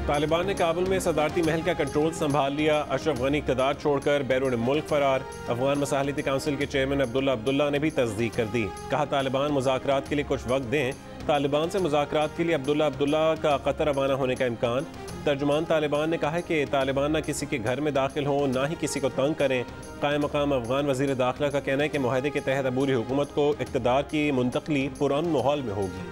तालिबान ने काबुल में सदारती महल का कंट्रोल संभाल लिया। अशरफ गनी इक़्तिदार छोड़कर बैरून मुल्क फरार। अफगान मसालिती काउंसिल के चेयरमैन अब्दुल्ला ने भी तस्दीक कर दी। कहा तालिबान मुज़ाकरात के लिए कुछ वक्त दें। तालिबान से मुज़ाकरात के लिए अब्दुल्ला का कतर रवाना होने का इम्कान। तर्जुमान तालिबान ने कहा है कि तालिबान न किसी के घर में दाखिल हो न ही किसी को तंग करें। कायम मकाम अफगान वज़ीर दाखिला का कहना है कि मुआहदे के तहत अबूरी हुकूमत को इक़्तिदार की मुंतकली पुरअमन माहौल में होगी।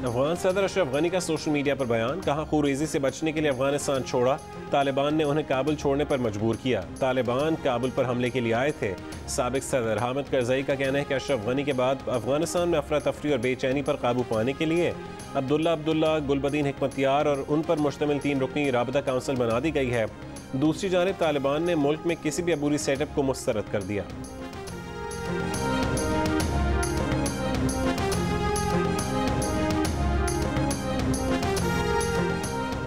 अफगान सदर अशरफ गनी का सोशल मीडिया पर बयान। कहा खूरेजी से बचने के लिए अफगानिस्तान छोड़ा। तालिबान ने उन्हें काबुल छोड़ने पर मजबूर किया। तालिबान काबुल पर हमले के लिए आए थे। साबिक सदर हामिद करज़ई का कहना है कि अशरफ गनी के बाद अफगानिस्तान में अफरा तफरी और बेचैनी पर काबू पाने के लिए अब्दुल्ला गुलबदीन हिकमतियार और उन पर मुश्तमिल 3 रुकनी राबता काउंसिल बना दी गई है। दूसरी जानिब तालिबान ने मुल्क में किसी भी अबूरी सेटअप को मुस्तरद कर दिया।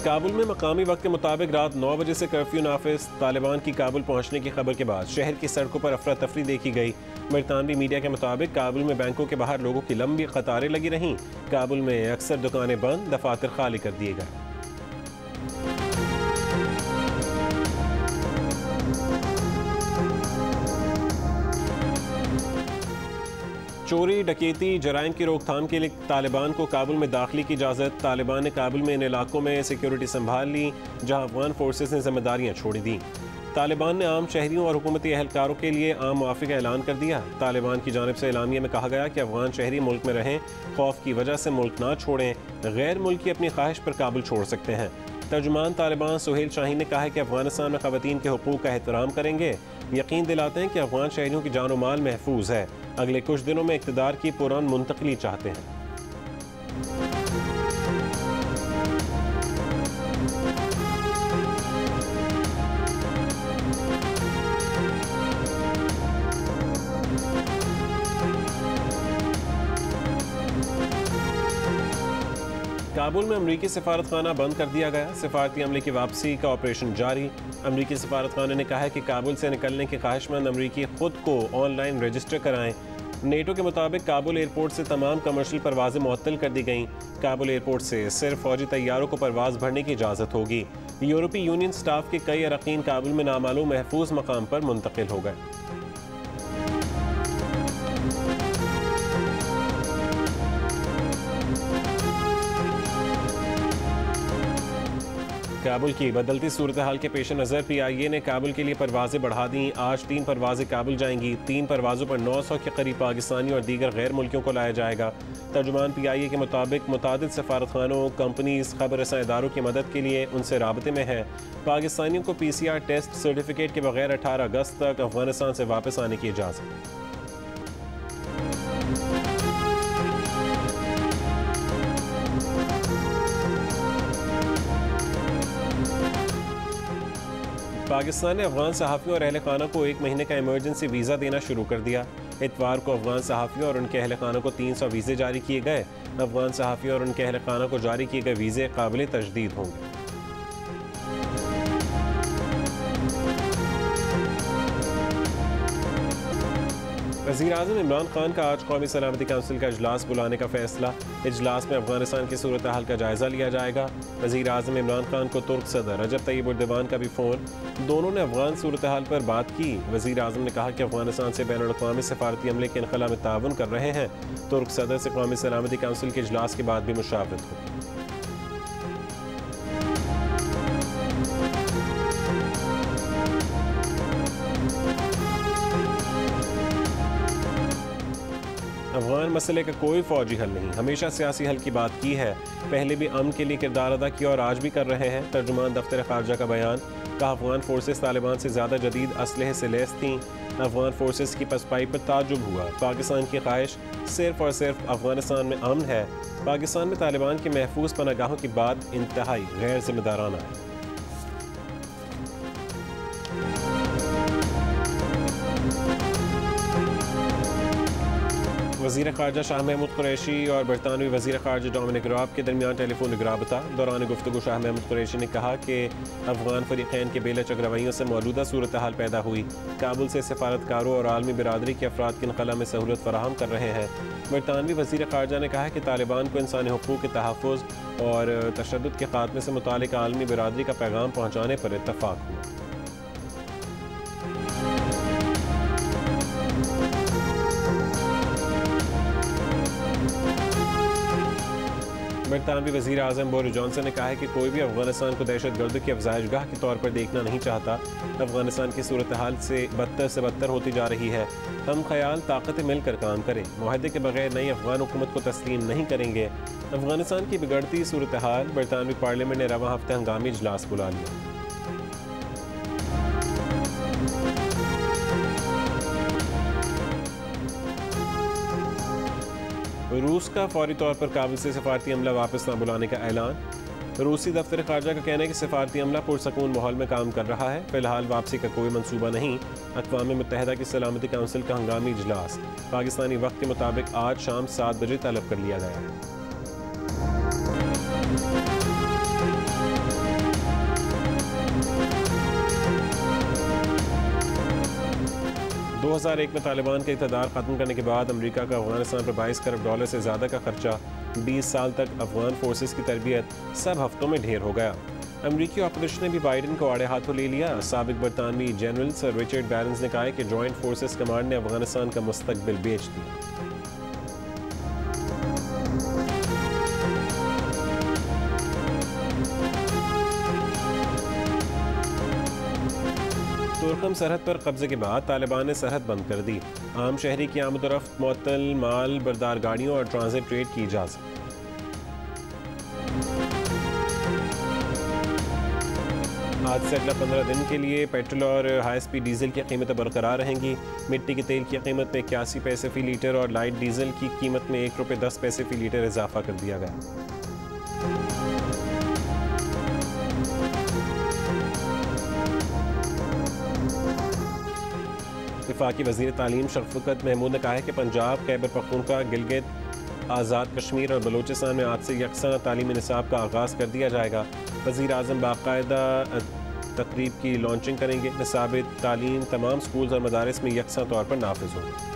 काबुल में मकामी वक्त के मुताबिक रात 9 बजे से कर्फ्यू नाफिज। तालिबान की काबुल पहुंचने की खबर के बाद शहर की सड़कों पर अफरा तफरी देखी गई। बरतानवी मीडिया के मुताबिक काबुल में बैंकों के बाहर लोगों की लंबी कतारें लगी रहीं। काबुल में अक्सर दुकानें बंद, दफातर खाली कर दिए गए। चोरी डकैती जराइम की रोकथाम के लिए तालिबान को काबुल में दाखिले की इजाज़त। तालिबान ने काबुल में इन इलाकों में सिक्योरिटी संभाल ली जहां अफगान फोर्सेस ने जिम्मेदारियां छोड़ी दी। तालिबान ने आम शहरियों और हुकूमती एहलकारों के लिए आम मुआफ़ी का ऐलान कर दिया। तालिबान की जानिब से एलामिया में कहा गया कि अफगान शहरी मुल्क में रहें, खौफ की वजह से मुल्क ना छोड़ें, गैर मुल्की अपनी ख्वाहिश पर काबुल छोड़ सकते हैं। तर्जुमान तालिबान सुहेल शाहीन ने कहा है कि अफगानिस्तान में ख़वातीन के हुकूक का एहतराम करेंगे। यकीन दिलाते हैं कि अफगान शहरियों की जान और माल महफूज है। अगले कुछ दिनों में इक़्तिदार की पुरअमन मुंतकली चाहते हैं। काबुल में अमरीकी सफारत खाना बंद कर दिया गया। सफारती अमले की वापसी का ऑपरेशन जारी। अमरीकी सफारत खाने ने कहा है कि काबुल से निकलने के ख्वाहिशमंद अमरीकी खुद को ऑनलाइन रजिस्टर कराएं। नेटो के मुताबिक काबुल एयरपोर्ट से तमाम कमर्शियल परवाजें मुअत्तल कर दी गईं। काबुल एयरपोर्ट से सिर्फ फौजी तैयारों को परवाज भरने की इजाज़त होगी। यूरोपीय यूनियन स्टाफ के कई अरकान काबुल में नामालूम महफूज मकाम पर मुंतकिल हो गए। काबुल की बदलती सूरत हाल के पेश नज़र PIA ने काबुल के लिए परवाज़ें बढ़ा दी। आज 3 परवाज़ें काबुल जाएंगी। 3 परवाज़ों पर 900 के करीब पाकिस्तानी और दीगर गैर मुल्कियों को लाया जाएगा। तर्जुमान PIA के मुताबिक मुतादिद सफारतखानों, कंपनीज, खबर रसां इदारों की मदद के लिए उनसे राबते में है। पाकिस्तानियों को PCR टेस्ट सर्टिफिकेट के बगैर 18 अगस्त तक अफगानिस्तान से वापस आने की इजाज़त। पाकिस्तान ने अफगान सहाफ़ियों और अहल खाना को 1 महीने का इमरजेंसी वीज़ा देना शुरू कर दिया। इतवार को अफगान सहाफ़ियों और उनके अहल खाना को 300 वीज़े जारी किए गए। अफगान सहाफ़ियों और उनके अहल खाना को जारी किए गए वीज़े काबिल तजदीद होंगे। वज़ीर-ए-आज़म इमरान खान का आज कौमी सलामती काउंसिल का इजलास बुलाने का फैसला। इजलास में अफगानिस्तान की सूरत हाल का जायज़ा लिया जाएगा। वज़ीर-ए-आज़म इमरान खान को तुर्क सदर रजब तय्यिब एर्दोगान का भी फ़ोन। दोनों ने अफगान सूरत हाल पर बात की। वज़ीर-ए-आज़म ने कहा कि अफगानिस्तान से बैनुल-अक़वामी सफारती अमले के इनख़ला में ताउन कर रहे हैं। तुर्क सदर से कौमी सलामती काउंसिल के इजलास के बाद भी मुशावरत होगी। अफगान मसले का कोई फौजी हल नहीं, हमेशा सियासी हल की बात की है। पहले भी अमन के लिए किरदार अदा किया और आज भी कर रहे हैं। तर्जुमान दफ्तर खारजा का बयान। कहा अफगान फोर्सेस तालिबान से ज़्यादा जदीद असलहे से लैस थीं। अफगान फोर्सेस की पसपाई पर ताजुब हुआ। पाकिस्तान की ख्वाहिश सिर्फ और सिर्फ अफगानिस्तान में अमन है। पाकिस्तान में तालिबान की महफूज पनागाहों की बात इंतहाई गैर जिम्मेदाराना है। वज़ीर ख़ारजा शाह महमूद कुरैशी और बरतानवी वज़ीर ख़ारजा डोमिनिक राब के दरमियान टेलीफोनिक राबता। दौरान गुफ्तगू शाह महमूद कुरैशी ने कहा कि अफ़गान फ़रीक़ैन के बेलचक रवैयों से मौजूदा सूरत हाल पैदा हुई। काबुल से सफारतकारों और आलमी बिरादरी के अफराद की इनखला में सहूलत फराहम कर रहे हैं। बरतानवी वज़ीर ख़ारजा ने कहा कि तालिबान को इंसानी हुकूक़ के तहफ़्फ़ुज़ और तशद्दुद के ख़ात्मे से मुतालिक आलमी बिरादरी का पैगाम पहुँचाने पर इत्तफ़ाक़ हुआ। बरतानवी वज़ीर आज़म बोरिस जॉनसन ने कहा है कि कोई भी अफगानिस्तान को दहशत गर्द की अफजाइशगाह के तौर पर देखना नहीं चाहता। अफगानिस्तान की सूरत हाल से बदतर होती जा रही है। हम ख्याल ताकतें मिलकर काम करें, मुआहदे के बगैर नई अफगान हुकूमत को तस्लीम नहीं करेंगे। अफगानिस्तान की बिगड़ती सूरत हाल। बरतानवी पार्लियामेंट ने रवां हफ्ते हंगामी इजलास बुला लिया। रूस का फौरी तौर पर काबुल से सफारती अमला वापस न बुलाने का ऐलान। रूसी दफ्तर ख़ारजा का कहना है कि सफारती अमला पुरसकून माहौल में काम कर रहा है। फ़िलहाल वापसी का कोई मंसूबा नहीं। अक़वाम मुत्तहिदा की सलामती काउंसिल का हंगामी इजलास पाकिस्तानी वक्त के मुताबिक आज शाम 7 बजे तलब कर लिया गया है। $2001 में तालिबान का इक़्तिदार ख़त्म करने के बाद अमरीका का अफगानिस्तान पर $22 करोड़ से ज़्यादा का खर्चा, 20 साल तक अफगान फोर्सेस की तरबियत सब हफ्तों में ढेर हो गया। अमरीकी ऑपोजिशन ने भी बाइडन को आड़े हाथों ले लिया। साबिक बरतानवी जनरल सर रिचर्ड बैरन्स ने कहा है कि जॉइंट फोर्सेस कमांड ने अफगानिस्तान का मुस्तकबिल बेच दिया। तुर्कम सरहद पर कब्जे के बाद तालिबान ने सरहद बंद कर दी। आम शहरी की आमदोरफ्त मुअत्तल, माल बरदार गाड़ियों और ट्रांजिट ट्रेड की इजाज़त। आज से अगला 15 दिन के लिए पेट्रोल और हाई स्पीड डीजल की कीमतें बरकरार रहेंगी। मिट्टी के तेल की कीमत में 81 पैसे फ़ी लीटर और लाइट डीजल की कीमत में ₹1.10 फ़ी लीटर इजाफा कर दिया गया। वफाकी वज़ीर तालीम शफ़क़त महमूद ने कहा है कि पंजाब, खैबर पख्तूनख्वा, गिलगित, आज़ाद कश्मीर और बलूचिस्तान में आज से यकसा तालीमी निसाब का आगाज़ कर दिया जाएगा। वज़ीर आज़म बाकायदा तकरीब की लॉन्चिंग करेंगे। निसाब तालीम तमाम स्कूल्स और मदारिस में यकसा तौर पर नाफिज होगी।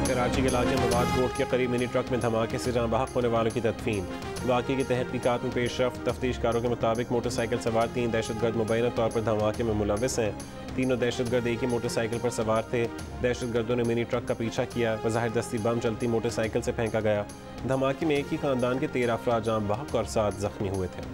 कराची के इलाके मवाद कोर्ट के करीब मिनी ट्रक में धमाके से जहाँ बहक होने वालों की तदफीन। वाक़े की तहकीकात में पेशरफ्त। तफ्तीशकारों के मुताबिक मोटरसाइकिल सवार 3 दहशतगर्द मुबैना तौर पर धमाके में मुलविस हैं। तीनों दहशतगर्द एक ही मोटरसाइकिल पर सवार थे। दहशतगर्दों ने मिनी ट्रक का पीछा किया। बज़ाहिर दस्ती बम चलती मोटरसाइकिल से फेंका गया। धमाके में एक ही खानदान के 13 अफराद जाम बहक और 7 जख्मी हुए थे।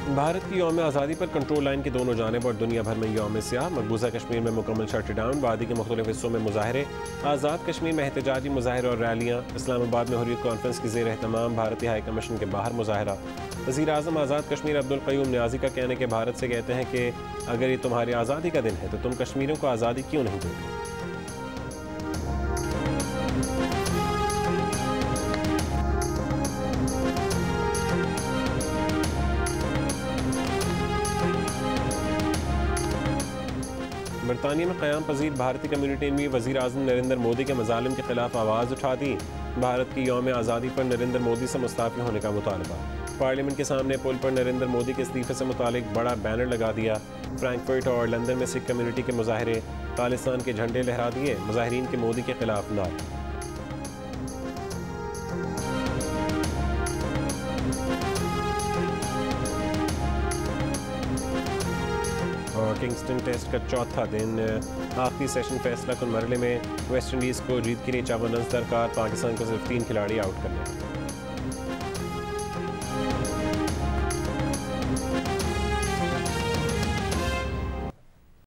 भारत की यौम आज़ादी पर कंट्रोल लाइन की दोनों जानिब और दुनिया भर में यौम स्याह। मकबूजा कश्मीर में मुकम्मल शटडाउन। वादी के मुख्तलिफ हिस्सों में मुजाहरे। आज़ाद कश्मीर में एहतजाजी मुजाहरे और रैलियाँ। इस्लामाबाद में हुर्रियत कॉन्फ्रेंस की ज़ेर एहतमाम भारतीय हाई कमीशन के बाहर मुजाहरा। वज़ीर आज़म आज़ाद कश्मीर अब्दुल क़य्यूम नियाज़ी का कहना है कि भारत से कहते हैं कि अगर ये तुम्हारी आज़ादी का दिन है तो तुम कश्मीरियों को आज़ादी क्यों नहीं देते। बरतानिया में क़याम पजीर भारतीय कम्यूनिटी ने भी वज़ीर आज़म नरेंद्र मोदी के मज़ालिम के खिलाफ आवाज़ उठा दी। भारत की यौम आज़ादी पर नरेंद्र मोदी से मुस्ताफ़ी होने का मुतालबा। पार्लियामेंट के सामने पुल पर नरेंद्र मोदी के इस्तीफ़े से मुतालिक बड़ा बैनर लगा दिया। फ्रैंकफर्ट और लंदन में सिख कम्यूनिटी के मुजाहरे। खालिस्तान के झंडे लहरा दिए। मुजाहिरीन के मोदी के खिलाफ नारे। और किंगस्टन टेस्ट का चौथा दिन आखिरी सेशन फैसला कुन मरहले में वेस्ट इंडीज़ को जीत के लिए 54 रन दरकार। पाकिस्तान को सिर्फ 3 खिलाड़ी आउट करने हैं।